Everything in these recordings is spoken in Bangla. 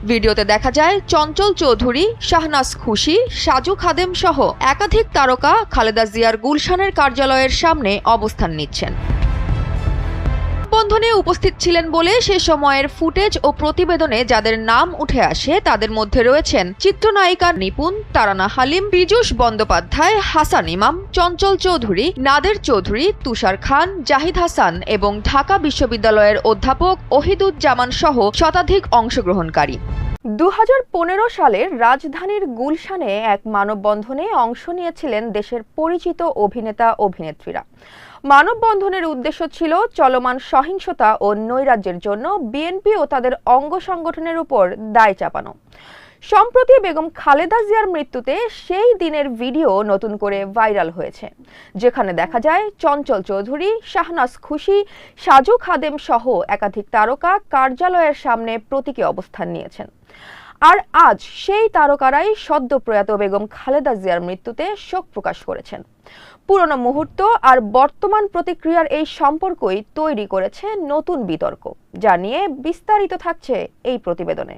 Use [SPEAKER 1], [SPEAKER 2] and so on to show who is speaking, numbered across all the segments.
[SPEAKER 1] ভিডিওতে দেখা যায় চঞ্চল চৌধুরী, শাহনাজ খুশি, সাজু খাদেম সহ একাধিক তারকা খালেদা জিয়ার গুলশানের কার্যালয়ের সামনে অবস্থান নিচ্ছেন। মানববন্ধনে উপস্থিত ছিলেন বলে সে সময়ের ফুটেজ ও প্রতিবেদনে যাদের নাম উঠে আসে তাদের মধ্যে রয়েছেন চিত্রনায়িকা নিপুণ, তারানা হালিম, পীযূষ বন্দ্যোপাধ্যায়, হাসান ইমাম, চঞ্চল চৌধুরী, নাদের চৌধুরী, তুষার খান, জাহিদ হাসান এবং ঢাকা বিশ্ববিদ্যালয়ের অধ্যাপক ওহিদুজ্জামান সহ শতাধিক অংশগ্রহণকারী। 2015 সালের রাজধানীর গুলশানে এক মানববন্ধনে অংশ নিয়েছিলেন দেশের পরিচিত অভিনেতা অভিনেত্রীরা। মানববন্ধনের উদ্দেশ্য ছিল চলমান সহিংসতা ও নৈরাজ্যের জন্য বিএনপি ও তাদের অঙ্গ সংগঠনের উপর দায় চাপানো। সম্প্রতি বেগম খালেদা জিয়ার মৃত্যুতে সেই দিনের ভিডিও নতুন করে ভাইরাল হয়েছে, যেখানে দেখা যায় চঞ্চল চৌধুরী, শাহনাজ খুশি, সাজু খাদেম সহ একাধিক তারকা কার্যালয়ের সামনে প্রতীকী অবস্থান নিয়েছেন। আর আজ সেই তারকারাই সদ্য প্রয়াত বেগম খালেদা জিয়ার মৃত্যুতে শোক প্রকাশ করেছেন। পুরনো মুহূর্ত আর বর্তমান প্রতিক্রিয়ার এই সম্পর্কই তৈরি করেছে নতুন বিতর্ক, যা নিয়ে বিস্তারিত থাকছে এই প্রতিবেদনে।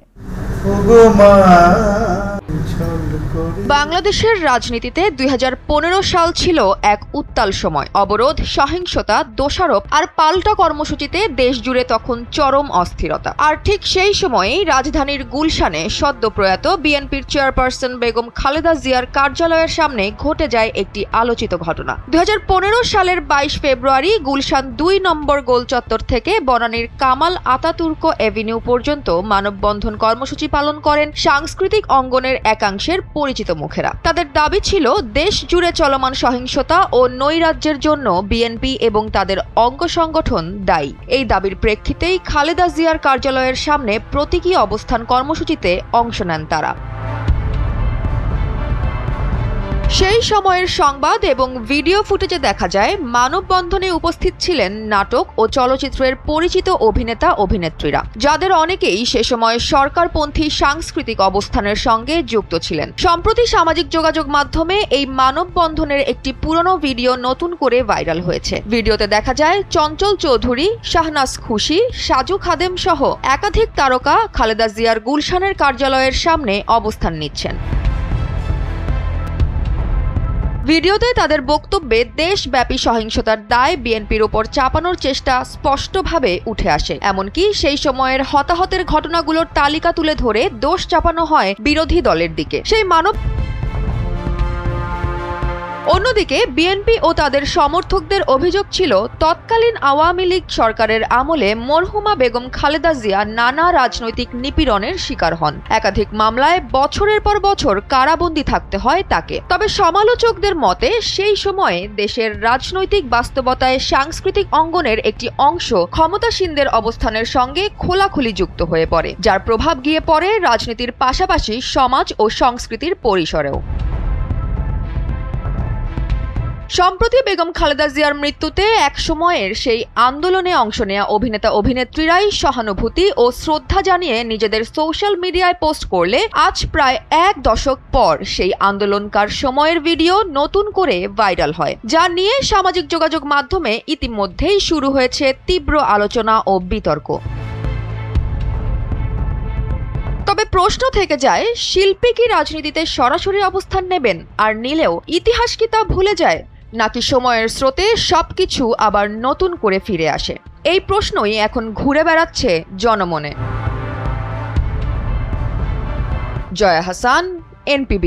[SPEAKER 1] বাংলাদেশের রাজনীতিতে 2015 সাল ছিল এক উত্তাল সময়। অবরোধ, সহিংসতা, দোষারোপ আর পাল্টা কর্মসূচিতে দেশ জুড়ে তখন চরম অস্থিরতা। আর ঠিক সেই সময়েই রাজধানীর গুলশানে সদ্য প্রয়াত বিএনপির চেয়ারপারসন বেগম খালেদা জিয়ার কার্যালয়ের সামনে ঘটে যায় একটি আলোচিত ঘটনা। 2015 সালের 22 ফেব্রুয়ারি গুলশান 2 নম্বর গোল চত্বর থেকে বনানীর কামাল আতাতুর্ক এভিনিউ পর্যন্ত মানববন্ধন কর্মসূচি পালন করেন সাংস্কৃতিক অঙ্গনের একাংশের পরিচিত মুখেরা। তাদের দাবি ছিল দেশ জুড়ে চলমান সহিংসতা ও নৈরাজ্যের জন্য বিএনপি এবং তাদের অঙ্গ সংগঠন দায়ী। এই দাবির প্রেক্ষিতেই খালেদা জিয়ার কার্যালয়ের সামনে প্রতীকী অবস্থান কর্মসূচিতে অংশ নেন তারা। সেই সময়ের সংবাদ এবং ভিডিও ফুটেজে দেখা যায় মানববন্ধনে উপস্থিত ছিলেন নাটক ও চলচ্চিত্রের পরিচিত অভিনেতা অভিনেত্রীরা, যাদের অনেকেই সে সময় সরকারপন্থী সাংস্কৃতিক অবস্থানের সঙ্গে যুক্ত ছিলেন। সম্প্রতি সামাজিক যোগাযোগ মাধ্যমে এই মানববন্ধনের একটি পুরনো ভিডিও নতুন করে ভাইরাল হয়েছে। ভিডিওতে দেখা যায় চঞ্চল চৌধুরী, শাহনাজ খুশি, সাজু খাদেম সহ একাধিক তারকা খালেদা জিয়ার গুলশানের কার্যালয়ের সামনে অবস্থান নিচ্ছেন। ভিডিওতে তাদের বক্তব্যে দেশব্যাপী সহিংসতার দায় বিএনপির উপর চাপানোর চেষ্টা স্পষ্টভাবে উঠে আসে। এমনকি সেই সময়ের হতাহতের ঘটনাগুলোর তালিকা তুলে ধরে দোষ চাপানো হয় বিরোধী দলের দিকে। অন্যদিকে বিএনপি ও তাদের সমর্থকদের অভিযোগ ছিল তৎকালীন আওয়ামী লীগ সরকারের আমলে মরহুমা বেগম খালেদা জিয়া নানা রাজনৈতিক নিপীড়নের শিকার হন। একাধিক মামলায় বছরের পর বছর কারাবন্দী থাকতে হয় তাকে। তবে সমালোচকদের মতে সেই সময়ে দেশের রাজনৈতিক বাস্তবতায় সাংস্কৃতিক অঙ্গনের একটি অংশ ক্ষমতাসীনদের অবস্থানের সঙ্গে খোলাখুলি যুক্ত হয়ে পড়ে, যার প্রভাব গিয়ে পড়ে রাজনীতির পাশাপাশি সমাজ ও সংস্কৃতির পরিসরেও। সম্প্রতি বেগম খালেদা জিয়ার মৃত্যুতে এক সময়ের সেই আন্দোলনে অংশ নেয়া অভিনেতা অভিনেত্রীরাই সহানুভূতি ও শ্রদ্ধা জানিয়ে নিজেদের সোশ্যাল মিডিয়ায় পোস্ট করলে আজ প্রায় 1 দশক পর সেই আন্দোলনকার সময়ের ভিডিও নতুন করে ভাইরাল হয়, যা নিয়ে সামাজিক যোগাযোগ মাধ্যমে ইতিমধ্যেই শুরু হয়েছে তীব্র আলোচনা ও বিতর্ক। তবে প্রশ্ন থেকে যায়, শিল্পী কি রাজনীতিতে সরাসরি অবস্থান নেবেন? আর নিলেও ইতিহাস কি তা ভুলে যায়, নাকি সময়ের স্রোতে সবকিছু আবার নতুন করে ফিরে আসে? এই প্রশ্নই এখন ঘুরে বেড়াচ্ছে জনমনে। জয়া হাসান, NPB।